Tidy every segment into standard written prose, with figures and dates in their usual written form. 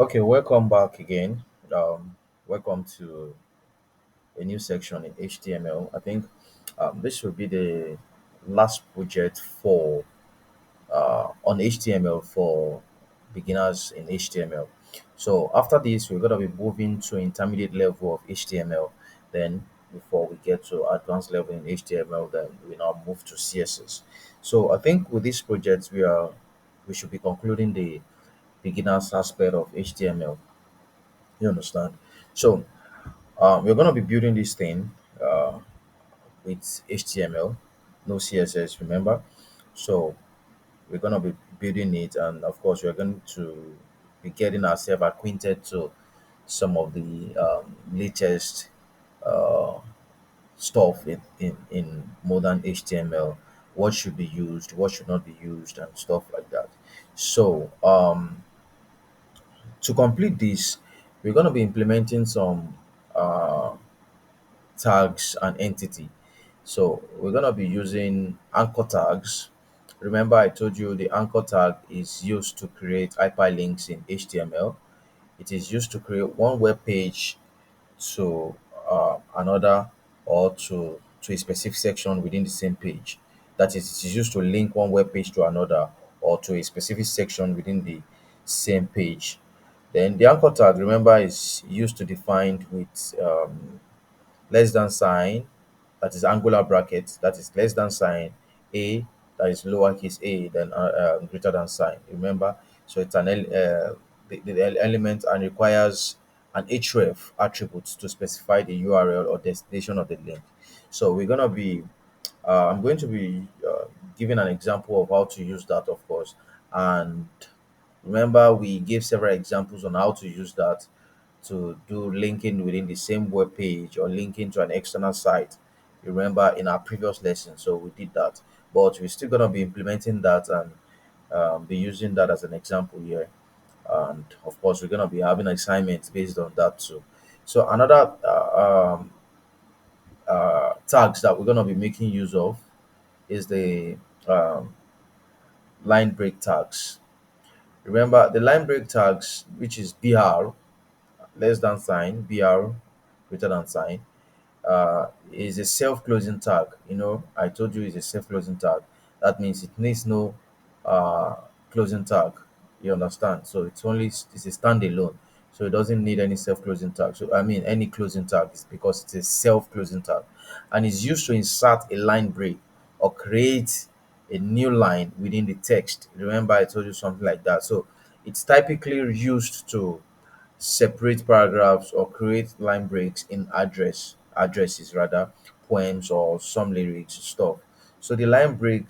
Okay, welcome back again. Welcome to a new section in HTML. I think this will be the last project for on HTML for beginners in HTML. So after this, we're gonna be moving to intermediate level of HTML. Then, before we get to advanced level in HTML, then we now move to CSS. So I think with this project, we should be concluding the beginners aspect of HTML. You understand? So we're going to be building this thing with HTML, no CSS, remember? So we're going to be building it, and of course, we're going to be getting ourselves acquainted to some of the latest uh, stuff in modern HTML. What should be used, what should not be used, and stuff like that. So, to complete this, we're going to be implementing some uh, tags and entity. So we're gonna be using anchor tags. Remember, I told you the anchor tag is used to create hyperlinks in HTML. It is used to create one web page to another, or to a specific section within the same page. That is, it is used to link one web page to another, or to a specific section within the same page. Then the anchor tag, remember, is used to define with less than sign, that is angular bracket, that is less than sign, a, that is lowercase a, then greater than sign, remember. So it's the element, and requires an href attribute to specify the URL or destination of the link. So I'm going to be giving an example of how to use that, of course. And remember, we gave several examples on how to use that to do linking within the same web page or linking to an external site. You remember in our previous lesson, so we did that. But we're still gonna be implementing that and be using that as an example here. And of course, we're gonna be having assignments based on that too. So another tags that we're gonna be making use of is the um, line break tags. Remember the line break tags, which is BR, less than sign, BR, greater than sign, is a self-closing tag. I told you it's a self-closing tag. That means it needs no uh, closing tag. You understand? So it's a standalone. So it doesn't need any self-closing tag. So I mean any closing tag is because it's a self-closing tag, and it's used to insert a line break or create a new line within the text. Remember, I told you something like that. So it's typically used to separate paragraphs or create line breaks in addresses, rather, poems or some lyrics stuff. So the line break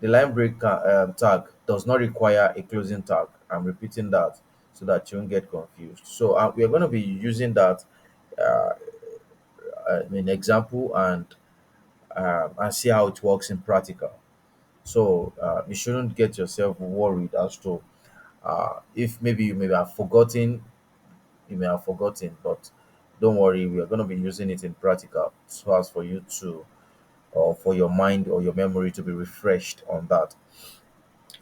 tag does not require a closing tag. I'm repeating that so that you won't get confused. So we are going to be using that uh, in example, and see how it works in practical. So you shouldn't get yourself worried as to if maybe you may have forgotten, but don't worry, we are going to be using it in practical so as for you to, or for your mind or your memory to be refreshed on that.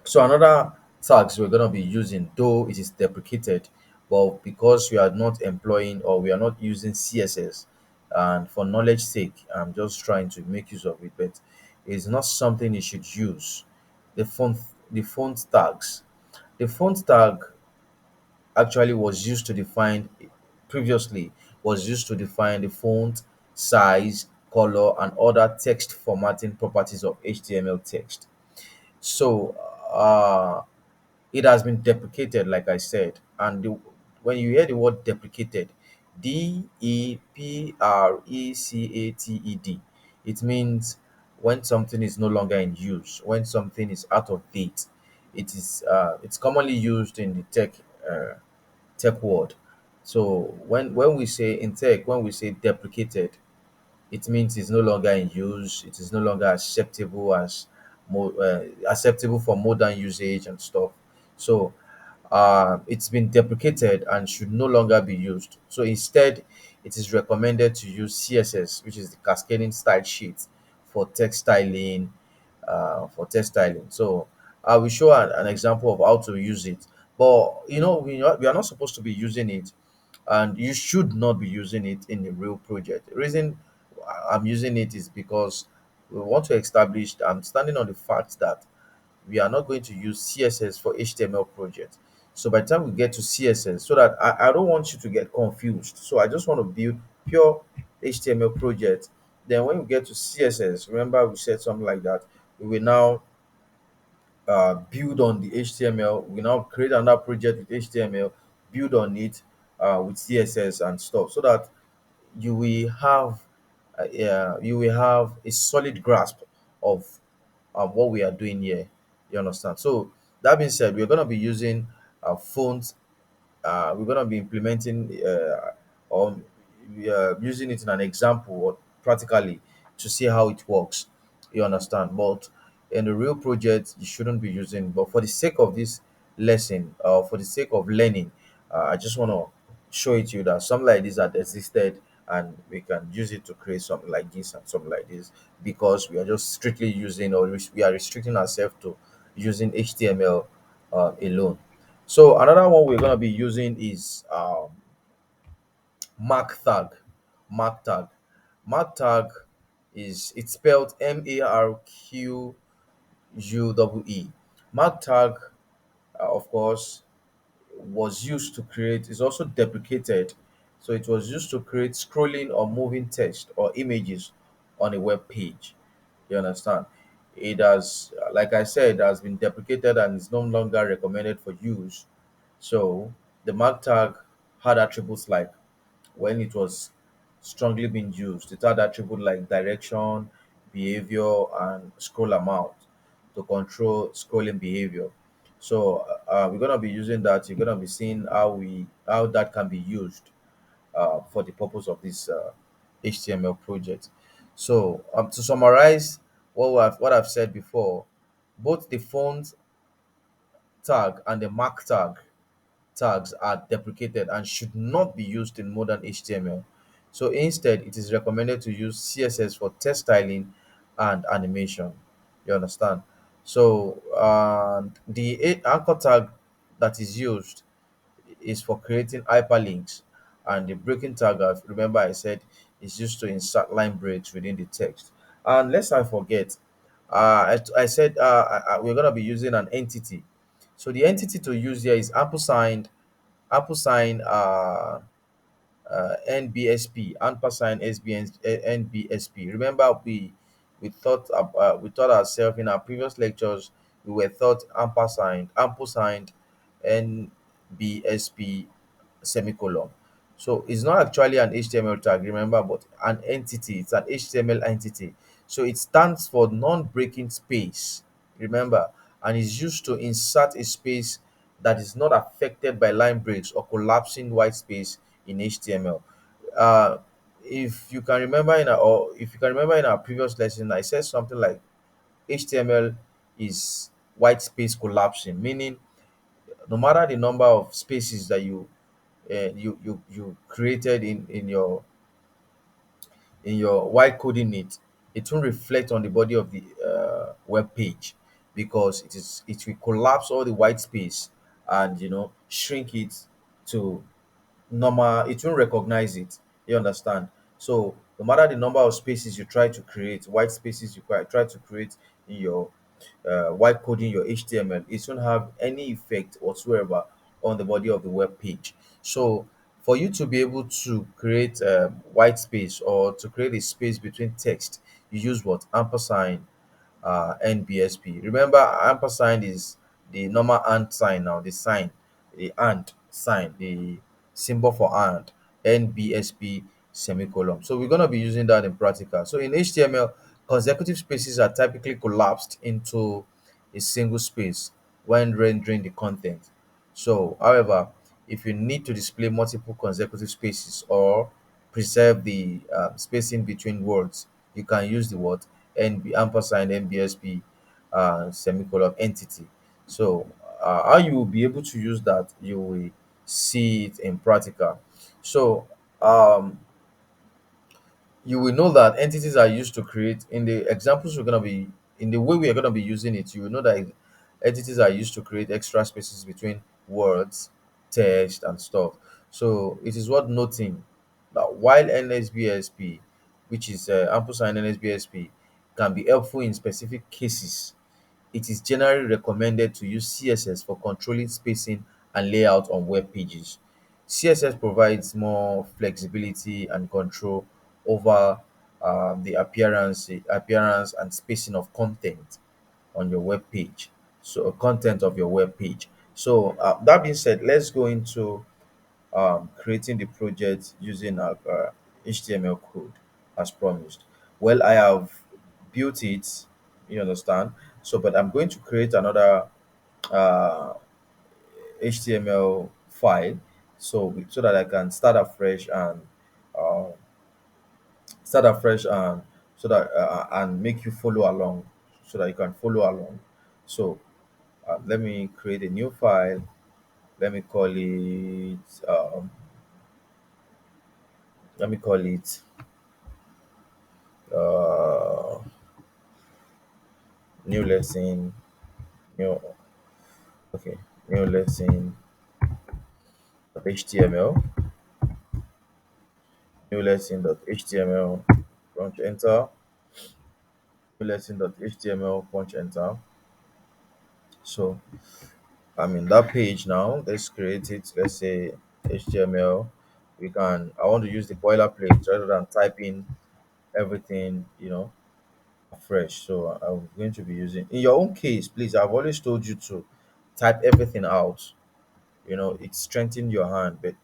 So another tags we're going to be using, though it is deprecated, but because we are not employing or we are not using CSS, and for knowledge sake, I'm just trying to make use of it, but it's not something you should use. The font, the font tags. The font tag actually was used to define previously was used to define the font size, color, and other text formatting properties of HTML text. So it has been deprecated, like I said, and when you hear the word deprecated, deprecated, it means when something is no longer in use, when something is out of date. It's commonly used in the uh, tech world. So when we say in tech, when we say deprecated, it means it's no longer in use. It is no longer acceptable for modern usage and stuff. So it's been deprecated and should no longer be used. So instead, it is recommended to use CSS, which is the cascading style sheet for text styling. So I will show an example of how to use it. But we are not supposed to be using it, and you should not be using it in a real project. The reason I'm using it is because we want to establish, I'm standing on the fact that we are not going to use CSS for HTML projects. So by the time we get to CSS, so that I don't want you to get confused. So I just want to build pure HTML project. Then when we get to CSS, remember we said something like that. We will now build on the HTML. We now create another project with HTML, build on it with CSS and stuff, so that you will have you will have a solid grasp of what we are doing here. You understand? So that being said, we're going to be using fonts. We're going to be implementing or we are using it in an example or practically to see how it works. You understand? But in the real project, you shouldn't be using. But for the sake of this lesson, for the sake of learning, I just want to show it to you that something like this had existed, and we can use it to create something like this and something like this, because we are just strictly using, or we are restricting ourselves to using HTML alone. So another one we're going to be using is mark tag. Mark tag. Mark tag is, it's spelled MARQUE. Mark tag, of course, was used to create, is also deprecated. So it was used to create scrolling or moving text or images on a web page. You understand? It has, like I said, has been deprecated and is no longer recommended for use. So the mark tag had attributes like, when it was strongly being used, it had attributes like direction, behavior, and scroll amount to control scrolling behavior. So we're gonna be using that. You're gonna be seeing how that can be used for the purpose of this HTML project. So to summarize what I've said before, both the font tag and the mark tag tags are deprecated and should not be used in modern HTML. So instead, it is recommended to use CSS for text styling and animation. You understand? So the anchor tag that is used is for creating hyperlinks, and the breaking tag, remember I said, is used to insert line breaks within the text. And lest I forget, I said we're going to be using an entity. So the entity to use here is ampersand NBSP, ampersand SBN, NBSP. Remember, we thought ourselves in our previous lectures. We were taught ampersand NBSP semicolon. So it's not actually an HTML tag, remember, but an entity. It's an HTML entity. So it stands for non-breaking space, remember, and is used to insert a space that is not affected by line breaks or collapsing white space in HTML. Uh, if you can remember in our previous lesson, I said something like HTML is white space collapsing, meaning no matter the number of spaces that you created in your while coding it, it won't reflect on the body of the web page, because it will collapse all the white space and shrink it to normal. It won't recognize it. You understand? So no matter the number of spaces you try to create, white spaces you try to create in your while coding your HTML, it won't have any effect whatsoever on the body of the web page. So for you to be able to create white space, or to create a space between text, you use what? Ampersand NBSP. Remember, ampersand is the normal and sign now, the and sign, the symbol for and, NBSP semicolon. So we're going to be using that in practical. So in HTML, consecutive spaces are typically collapsed into a single space when rendering the content. So, however, if you need to display multiple consecutive spaces or preserve the spacing between words, you can use the word NB ampersand NBSP semicolon entity. So, how you will be able to use that, you will see it in practical. So, you will know that entities are used to create, in the examples we're going to be, in the way we are going to be using it, you will know that entities are used to create extra spaces between words, text, and stuff. So it is worth noting that while NSBSP, which is ampersand NSBSP, can be helpful in specific cases, it is generally recommended to use CSS for controlling spacing and layout on web pages. CSS provides more flexibility and control over the appearance and spacing of content on your web page. So, content of your web page. So, that being said, let's go into creating the project using our HTML code as promised. Well, I have built it, you understand. So, but I'm going to create another uh, HTML file so that I can uh, start afresh and so that and make you follow along so that you can follow along. So let me create a new file. Let me call it let me call it uh, new lesson. New okay, new lesson HTML. New lesson.html. Punch enter. New lesson.html. Punch enter. So I'm in that page now. Let's create it. Let's say HTML. We can. I want to use the boilerplate rather than typing everything, fresh. So I'm going to be using. In your own case, please. I've always told you to type everything out. It strengthens your hand. But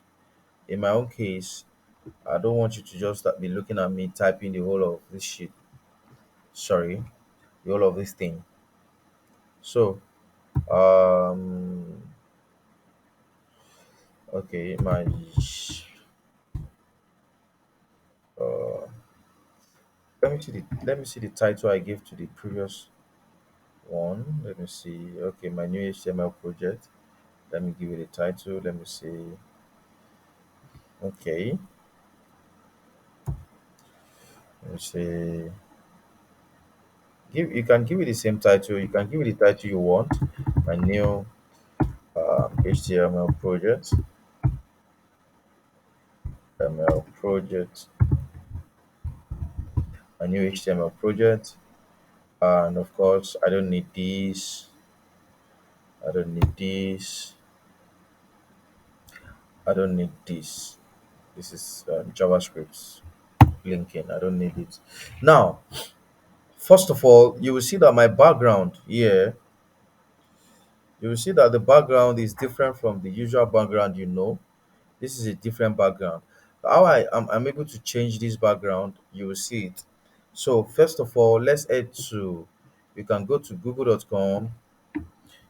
in my own case, I don't want you to just start be looking at me typing the whole of this shit. Sorry, the whole of this thing. So, okay, uh, let me see the title I gave to the previous one. Let me see. Okay, my new HTML project. Let me give it a title. Let me see. Okay, let me see. You can give it the same title. You can give it the title you want. My new HTML project. HTML project. My new HTML project. And of course, I don't need this. I don't need this. I don't need this. This is JavaScript linking. I don't need it. Now, first of all, you will see that my background here, you will see that the background is different from the usual background. This is a different background. How I'm able to change this background, you will see it. So, first of all, let's head to, you can go to google.com.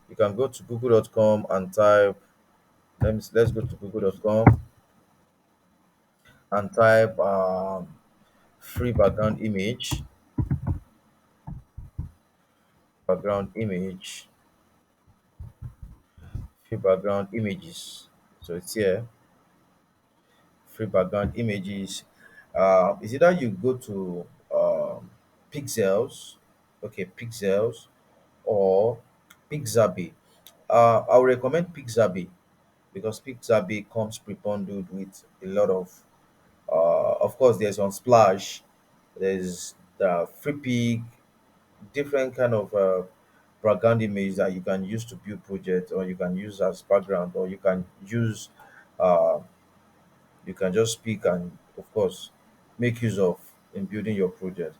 You can go to google.com and type, let's go to google.com and type free background image, free background images. So it's here, free background images. Is either you go to Pixels, okay, Pixels or Pixabay. I would recommend Pixabay because Pixabay comes pre-bundled with a lot of course, there's on Splash, there's the free pig, different kind of background image that you can use to build project, or you can use as background, or uh, you can just pick and of course make use of in building your project.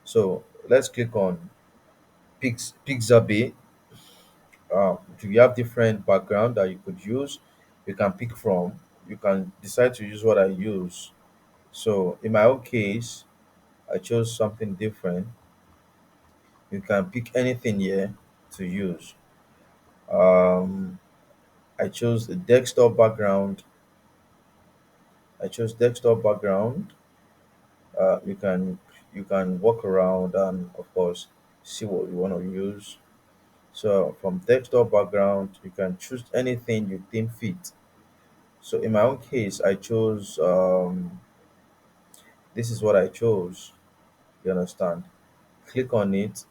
So let's click on Pixabay. We have different background that you could use. You can pick from. You can decide to use what I use. So in my own case, I chose something different. You can pick anything here to use. Um, I chose the desktop background. I chose desktop background. You can walk around and of course see what you want to use. So from desktop background, you can choose anything you think fit. So in my own case, I chose this is what I chose. You understand? Click on it.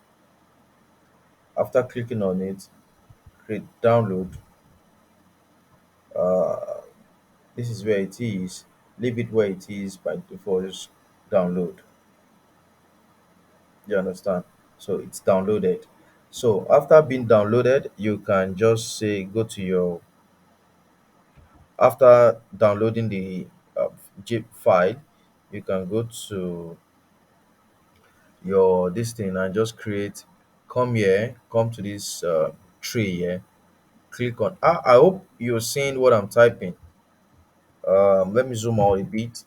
After clicking on it, click download. uh, this is where it is. Leave it where it is by default. Just download. You understand? So it's downloaded. So after being downloaded, you can just say go to your, after downloading the zip file, you can go to your this thing and just create, come here, come to this tree here, click on, I hope you're seeing what I'm typing. Let me zoom out a bit.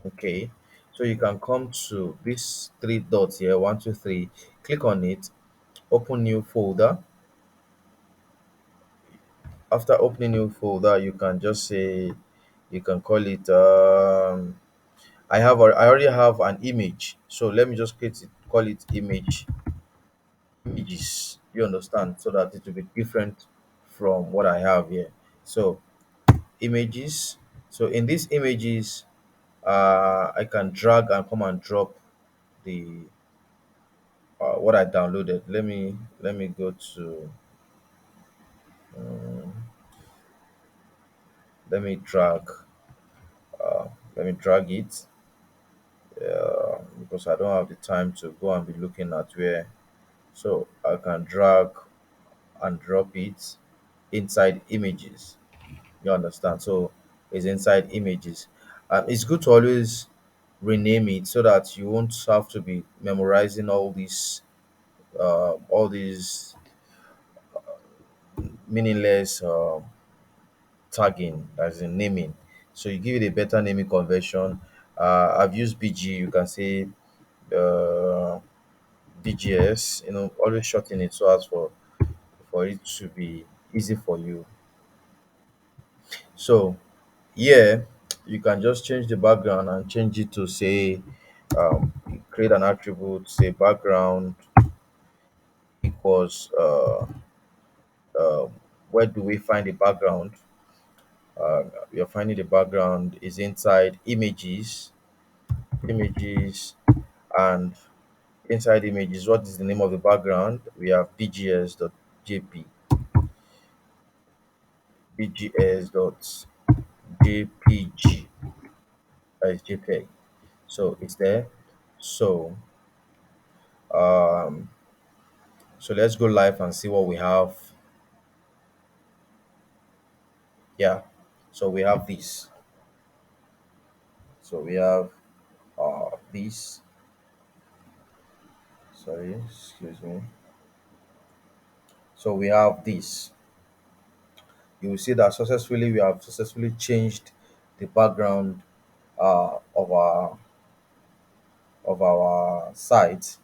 Okay, so you can come to these three dots here, one, two, three, click on it, open new folder. After opening new folder, you can just say, you can call it I already have an image, so let me just create it, call it images. You understand? So that it will be different from what I have here. So images. So in these images, I can drag and come and drop the what I downloaded. Let me go to um, let me drag uh, let me drag it because I don't have the time to go and be looking at where. So I can drag and drop it inside images. You understand? So it's inside images. It's good to always rename it so that you won't have to be memorizing all these meaningless tagging, as in naming. So you give it a better naming convention. I've used BG. You can say uh, BGS. Always shorten it so as for it to be easy for you. So here you can just change the background and change it to say, create an attribute, say background equals uh, where do we find the background. We are finding the background is inside images, and inside images, what is the name of the background? We have bgs.jp, bgs.jpg, that is JPEG. So it's there. So um, so let's go live and see what we have. Yeah. So we have this. So we have this. Sorry, excuse me. So we have this. You will see that successfully we have successfully changed the background of our site,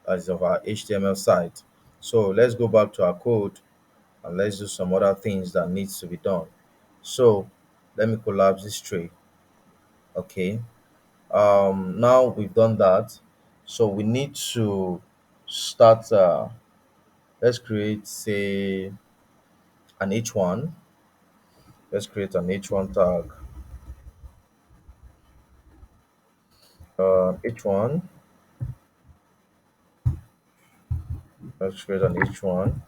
as of our HTML site. So let's go back to our code and let's do some other things that needs to be done. So let me collapse this tree. Okay. Now we've done that. So we need to start. Let's create, say, an H1. Let's create an H1 tag. H1. Let's create an H1.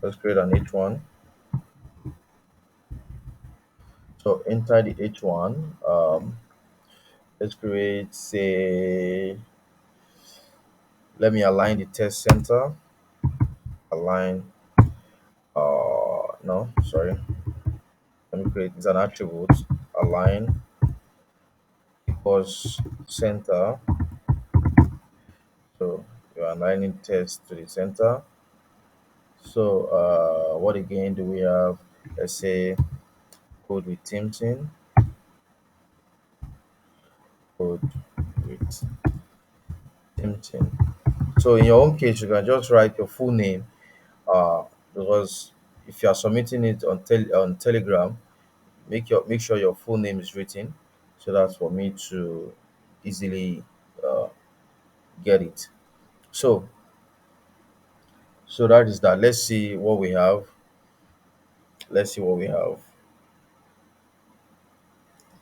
Let's create an H1. So enter the H1. Let's create, say, let me align the test center. Align. No, sorry. Let me create, it's an attribute. Align equals center. So you're aligning test to the center. So what again do we have? Let's say code with Timson. Code with Timson. So in your own case, you can just write your full name. Uh, because if you are submitting it on Telegram, make sure your full name is written, so that's for me to easily uh, get it. So that is that. Let's see what we have. Let's see what we have.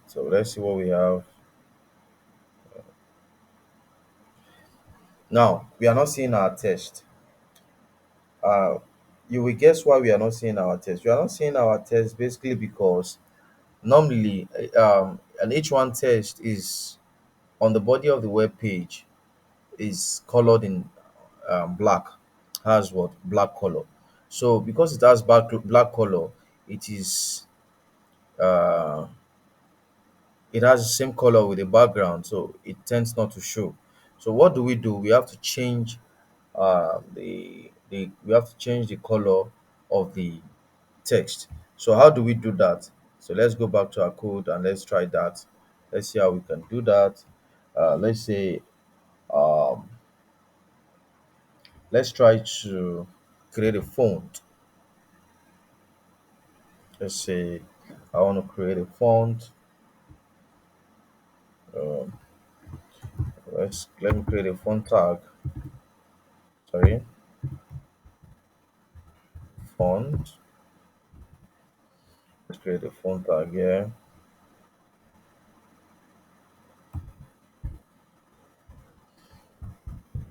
So let's see what we have. Now we are not seeing our text. uh you will guess why we are not seeing our text. We are not seeing our text basically because normally an H1 text is on the body of the web page, is colored in black, has what, black color. So because it has black color, it is uh it has the same color with the background, so it tends not to show. So what do? We have to change the we have to change the color of the text. So how do we do that? So let's go back to our code and let's try that. Let's see how we can do that. Let's say um, let's try to create a font. Let's say I want to create a font. Um, let me create a font tag. Sorry, font. Let's create a font tag here.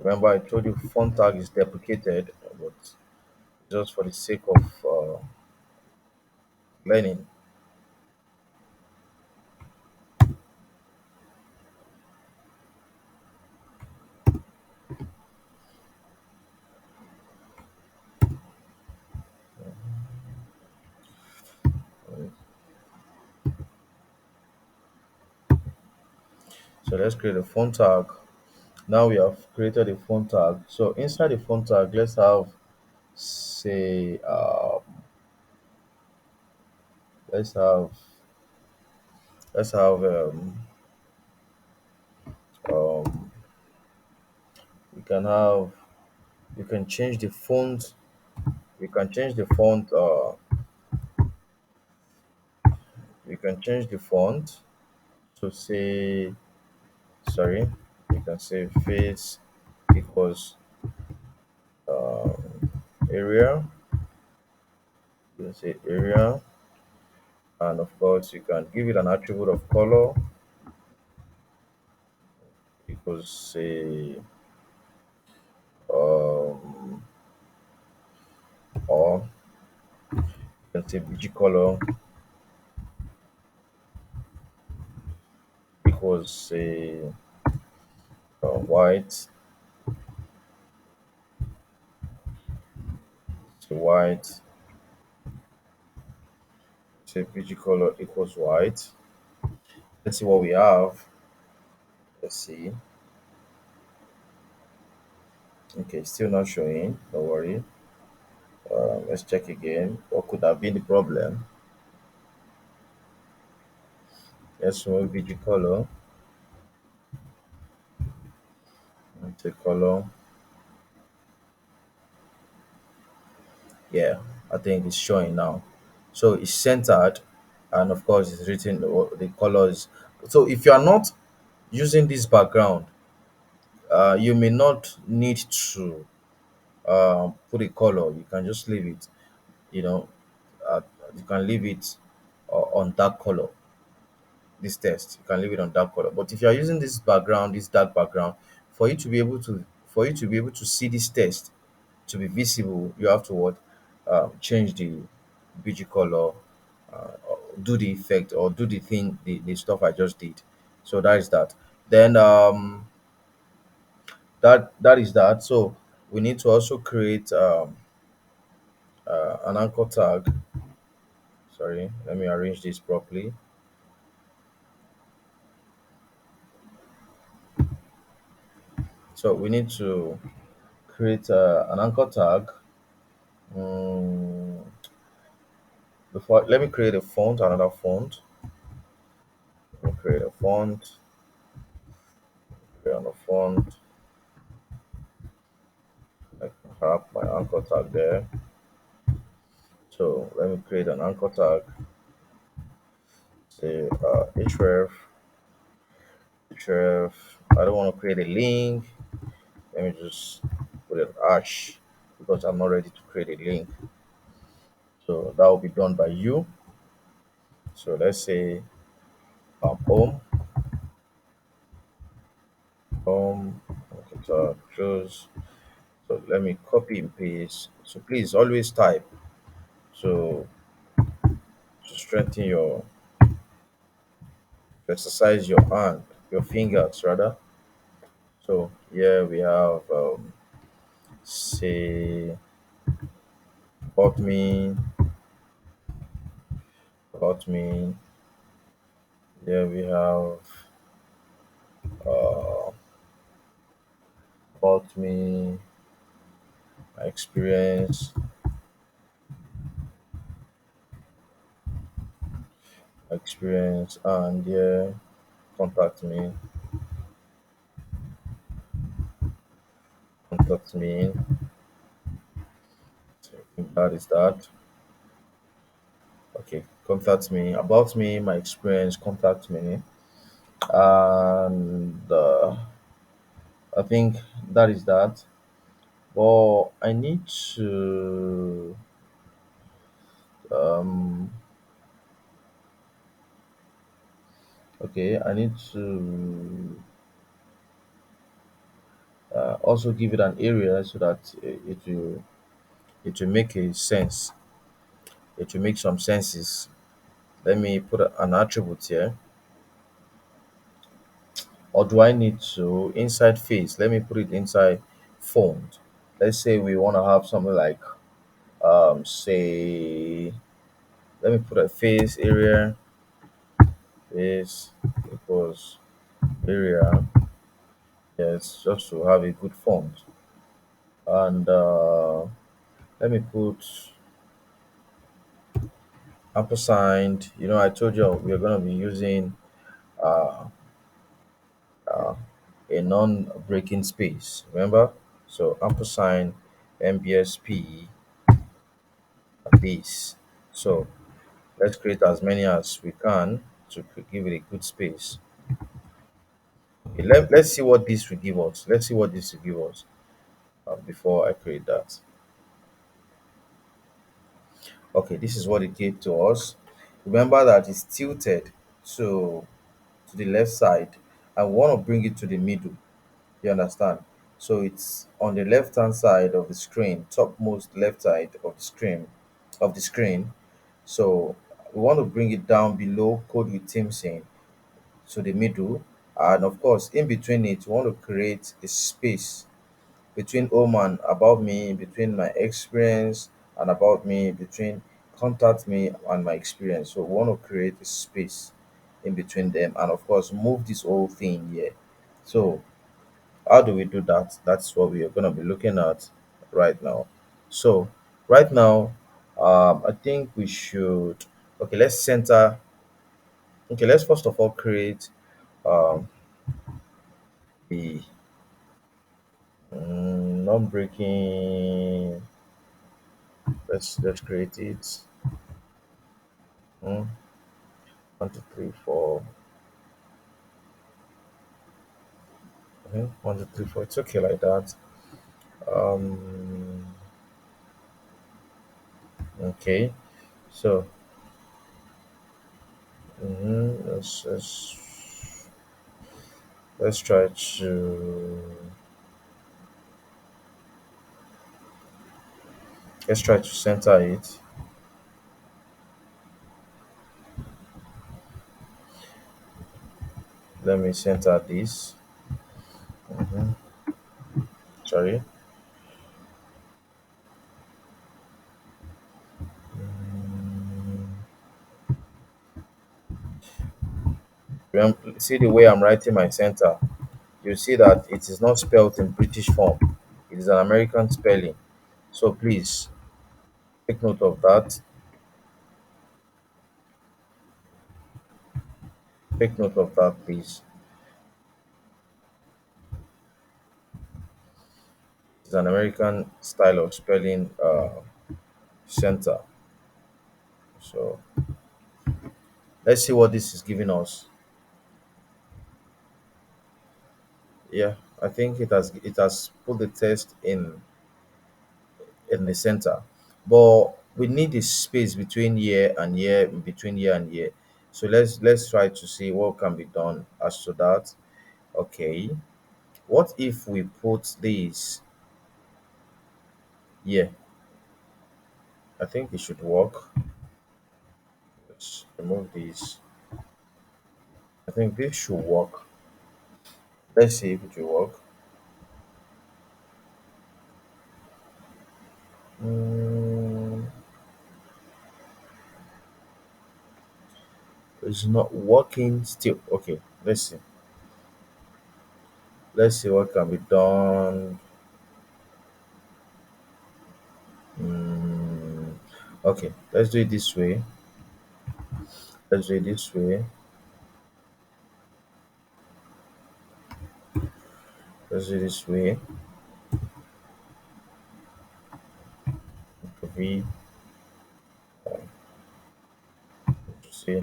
Remember, I told you font tag is deprecated, but just for the sake of learning. So let's create a font tag. Now we have created a font tag. So inside the font tag, let's have say let's have let's have um we can have you can change the font. We can change the font. We can change the font to say, sorry. You can say face equals uh, area. You can say area, and of course you can give it an attribute of color equals say um or you can say bg color equals say white. So white, say bg color equals white. Let's see what we have. Let's see. Okay, still not showing. Don't worry. Let's check again. What could have been the problem? Let's remove bg color and take color. Yeah, I think it's showing now. So it's centered, and of course it's written the colors. So if you are not using this background, you may not need to put a color. You can just leave it. You know, uh, you can leave it on dark color. This text, you can leave it on dark color. But if you are using this background, this dark background, for you to be able to see this text to be visible, you have to what, change the BG color, or do the effect or do the thing, the stuff I just did. So that is that. Then that is that. So we need to also create an anchor tag. Sorry, let me arrange this properly. So we need to create an anchor tag. Mm, before, let me create a font, another font. Let me create a font, create another font. I can have my anchor tag there. So let me create an anchor tag. Say href, href. I don't want to create a link. Let me just put an hash because I'm not ready to create a link. So that will be done by you. So let's say home, home. Okay, close. So let me copy and paste. So please always type. So to strengthen your, to exercise your hand, your fingers rather. So here we have say about me, about me. Here we have uh, about me, my experience, and yeah, contact me, contact me. So I think that is that. Okay, contact me about me, my experience, contact me, and I think that is that. But I need to um okay, I need to also give it an area so that it will make a sense. It will make some senses. Let me put an attribute here. Or do I need to inside face? Let me put it inside font. Let's say we want to have something like say let me put a face area, face equals area. Yes, just to have a good font. And let me put ampersand. You know, I told you we're going to be using uh, uh, a non-breaking space. Remember? So ampersand MBSP this. So let's create as many as we can to give it a good space. Okay, let's see what this will give us. Let's see what this will give us before I create that. Okay, this is what it gave to us. Remember that it's tilted to to the left side. I want to bring it to the middle. You understand? So it's on the left hand side of the screen, topmost left side of the screen. So we want to bring it down below code with Teamsing to the middle. And of course, in between it, we want to create a space between home and about me, between my experience and about me, between contact me and my experience. So we want to create a space in between them and of course move this whole thing here. So how do we do that? That's what we are going to be looking at right now. So right now, I think we should okay, let's center okay, let's first of all create um the non-breaking. Let's create it. Mm, 1, 2, 3, 4. 1, 2, 3, 4. It's okay like that. Um. Okay. So. Let's try to center it. Let me center this. Mhm. Sorry. See the way I'm writing my center. You see that it is not spelled in British form. It is an American spelling. So please take note of that. Take note of that, please. It's an American style of spelling center. So let's see what this is giving us. Yeah, I think it has put the test in the center, but we need a space between year and year, between year and year. So let's try to see what can be done as to that. Okay, What if we put this here? I think it should work. Let's remove this. I think this should work. Let's see if it will work. Mm, it's not working still. Okay, let's see. Let's see what can be done. Mm, okay, let's do it this way. Let's do it this way. Let's do it this way. Copy. See.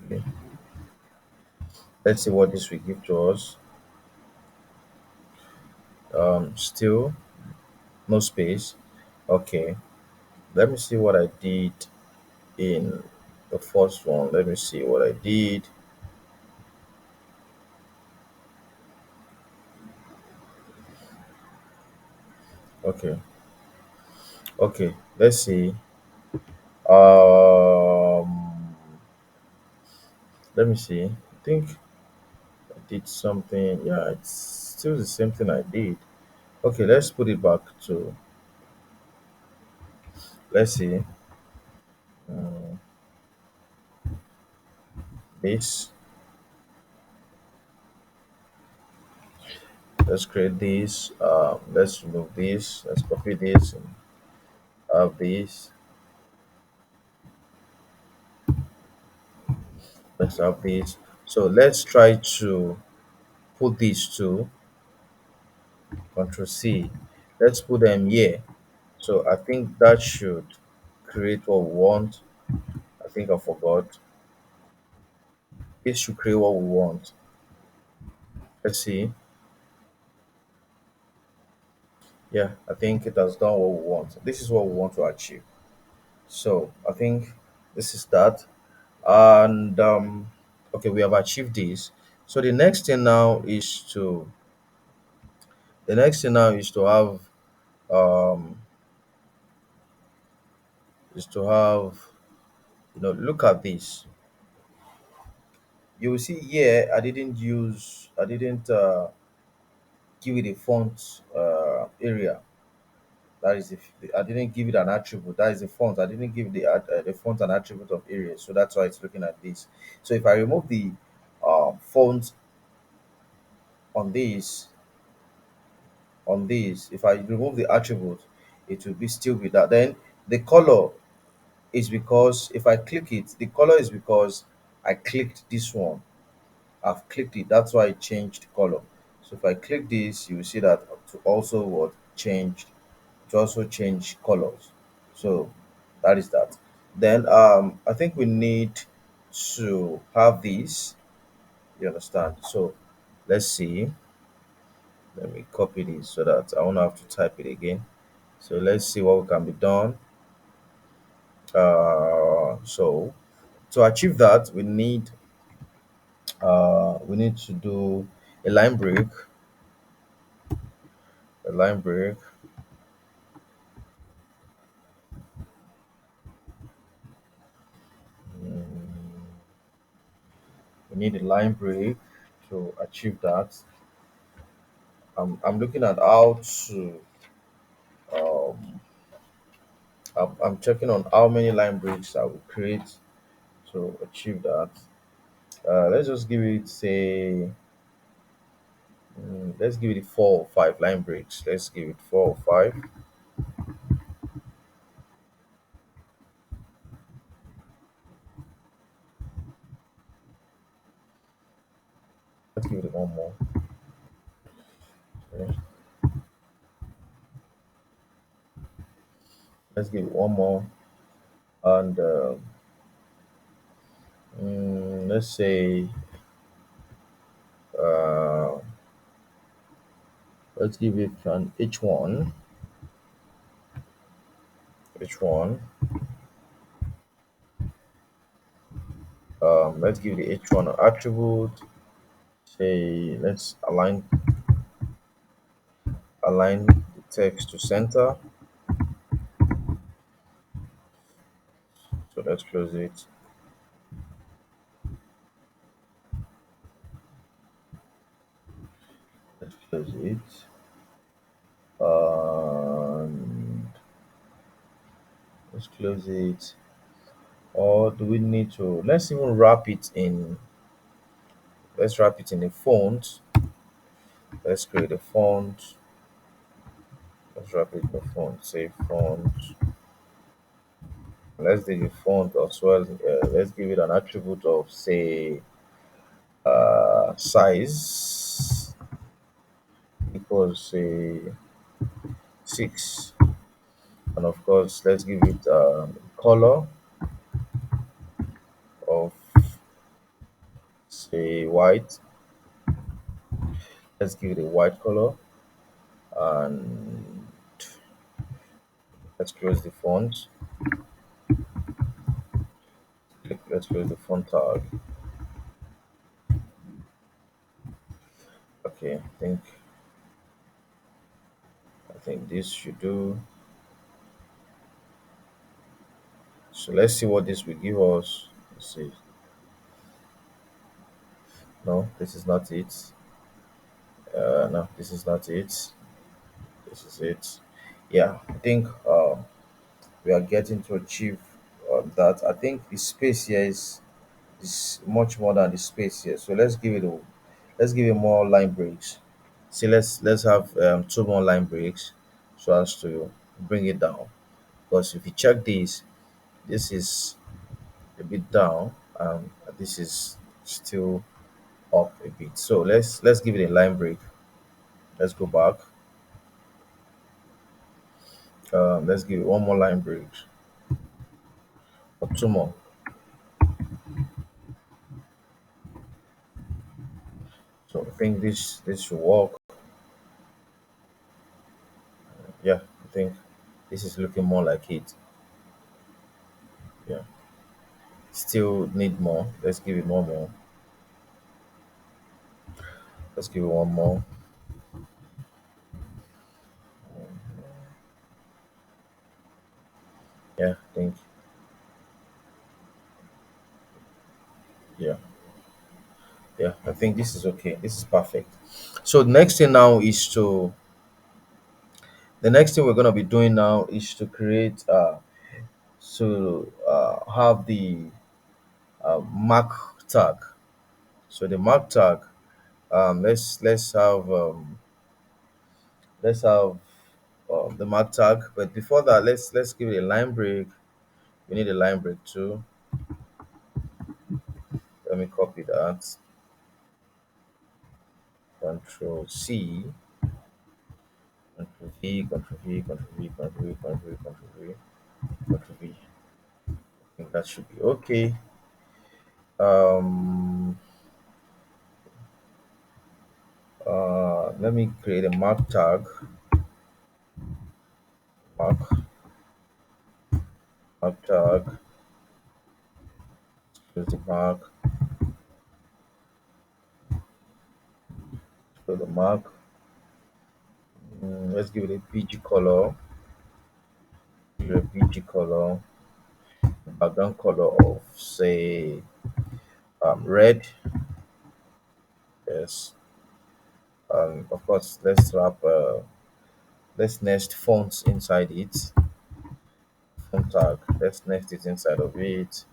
Okay. Let's see what this will give to us. Still no space. Okay. Let me see what I did in the first one. Let me see what I did. Okay. Okay. Let's see. Um. Let me see. I think I did something. Yeah, it's still the same thing I did. Okay. Let's put it back to. Let's see. Um, this. Let's create this. Let's remove this. Let's copy this and have this. Let's have this. So let's try to put these two. Control C. Let's put them here. So I think that should create what we want. I think I forgot. This should create what we want. Let's see. Yeah, I think it has done what we want. This is what we want to achieve. So I think this is that. And okay, we have achieved this. So the next thing now is to have um look at this. You will see here I didn't give it a font area. That is if I didn't give it an attribute. That is the font. I didn't give the font an attribute of area, so that's why it's looking at this. So if I remove the font on this if I remove the attribute, it will be still be that. Then the color is because if I click it, the color is because I clicked this one. I've clicked it. That's why it changed color. So if I click this, you will see that to also what changed to also change colors. So that is that. Then I think we need to have this. You understand? So let's see. Let me copy this so that I won't have to type it again. So let's see what can be done. So to achieve that, we need to do a line break. A line break. We need a line break to achieve that. I'm looking at how to um, I'm checking on how many line breaks I will create to achieve that. Let's just give it say let's give it 4 or 5 line breaks. Let's give it 4 or 5. Let's give it one more. Okay. Let's give it one more, and let's say uh, let's give it an H1. H1. Let's give the H1 an attribute. Say let's align the text to center. So let's close it. Let's close it. And let's close it. Or do we need to? Let's even wrap it in. Let's wrap it in a font. Let's create a font. Let's wrap it in a font. Say font. Let's do the font as well. Let's give it an attribute of say size equals say 6, and of course let's give it color of say white. Let's give it a white color, and let's close the font. Let's close the font tag. Okay, I think this should do. So let's see what this will give us. Let's see. No, this is not it. No, this is not it. This is it. Yeah, I think we are getting to achieve that. I think the space here is much more than the space here. So let's give it more line breaks. See, let's have two more line breaks so as to bring it down. Because if you check this is a bit down, this is still up a bit. So let's give it a line break. Let's go back. Let's give it one more line break or two more. So I think this should work. Yeah, I think this is looking more like it. Yeah, still need more. Let's give it one more. Let's give it one more. Yeah, I think yeah, yeah. I think this is okay. This is perfect. So the next thing we're gonna be doing now is to create have the mark tag. So the mark tag, let's have the mark tag. But before that, let's give it a line break. We need a line break too. Let me copy that. Control C, Control V, Control V, Control V, Control V, Control V, Control V, Control V. I think that should be okay. Um, Let me create a mark tag. Mark, mark tag. Close the mark. Close the mark. Let's give it a PG color. Give it a PG color. Background color of say red. Yes. Of course, let's nest fonts inside it. Font tag. Let's nest it inside of it.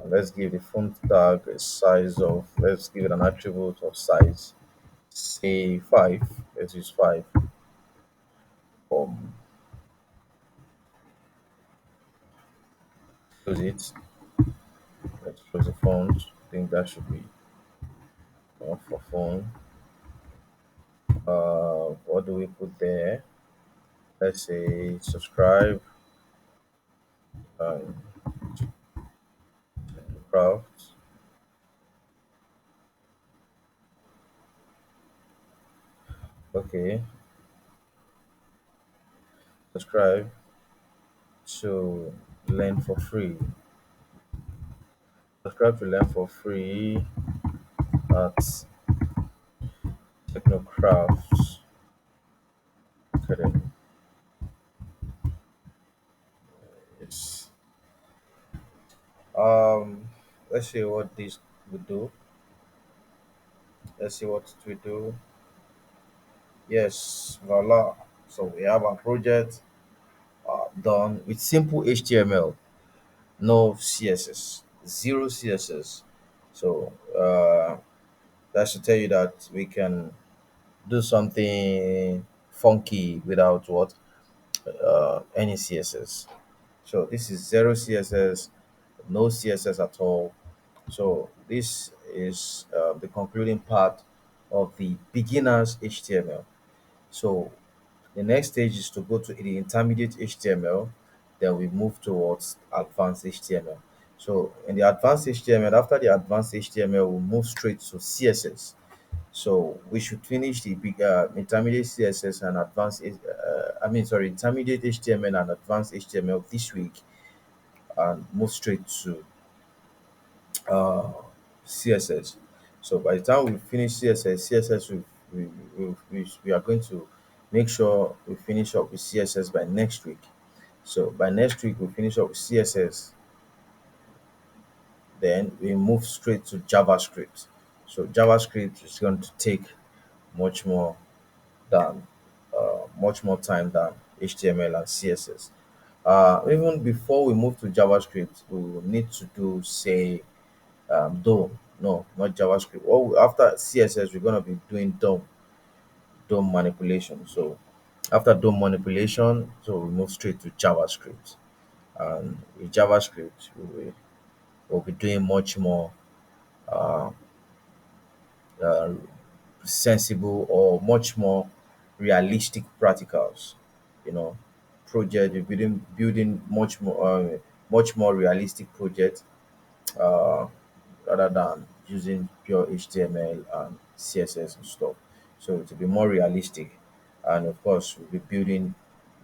Let's give the font tag a size of. Let's give it an attribute of size. Say 5. Let's use 5. Um, Close it. Let's close the font. I think that should be enough for phone. What do we put there? Let's say subscribe and craft. Okay, subscribe to learn for free. Subscribe to learn for free at Technocrafts Academy. Yes. Um, let's see what this will do. Let's see what it will do. Yes, voila. So we have our project done with simple HTML, no CSS, zero CSS. So that should tell you that we can do something funky without what any CSS. So this is zero CSS, no CSS at all. So this is the concluding part of the beginners HTML. So the next stage is to go to the intermediate HTML, then we move towards advanced HTML. So in the advanced HTML, after the advanced HTML, we move straight to CSS. So we should finish the big intermediate CSS and advanced. Intermediate HTML and advanced HTML this week, and move straight to uh, CSS. So by the time we finish CSS, we are going to make sure we finish up with CSS by next week. So by next week we finish up with CSS, then we move straight to JavaScript. So JavaScript is going to take much more than much more time than HTML and CSS. Even before we move to JavaScript, we will need to do say DOM. No, not JavaScript. Oh, after CSS, we're gonna be doing DOM manipulation. So after DOM manipulation, so we move straight to JavaScript. And with JavaScript, we'll be doing much more uh, uh, sensible or much more realistic practicals. You know, project we're building much more realistic project uh, rather than using pure HTML and CSS and stuff. So to be more realistic, and of course we'll be building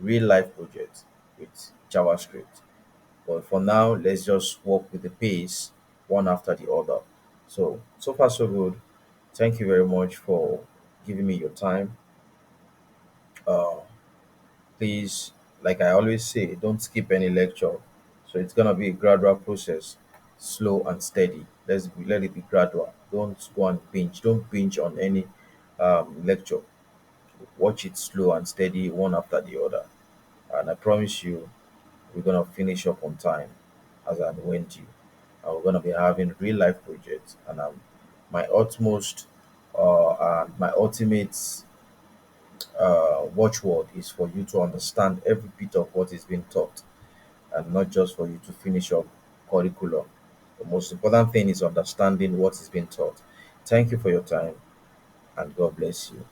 real life projects with JavaScript. But for now, let's just work with the pace one after the other. So far so good. Thank you very much for giving me your time. Uh, Please, like I always say, don't skip any lecture. So it's gonna be a gradual process, slow and steady. Let it be gradual. Don't go and binge. Don't binge on any lecture. Watch it slow and steady, one after the other. And I promise you, we're gonna finish up on time, as I went you. And we're gonna be having real life projects. And my utmost and my ultimate watchword is for you to understand every bit of what is being taught, and not just for you to finish up curriculum. The most important thing is understanding what is being taught. Thank you for your time, and God bless you.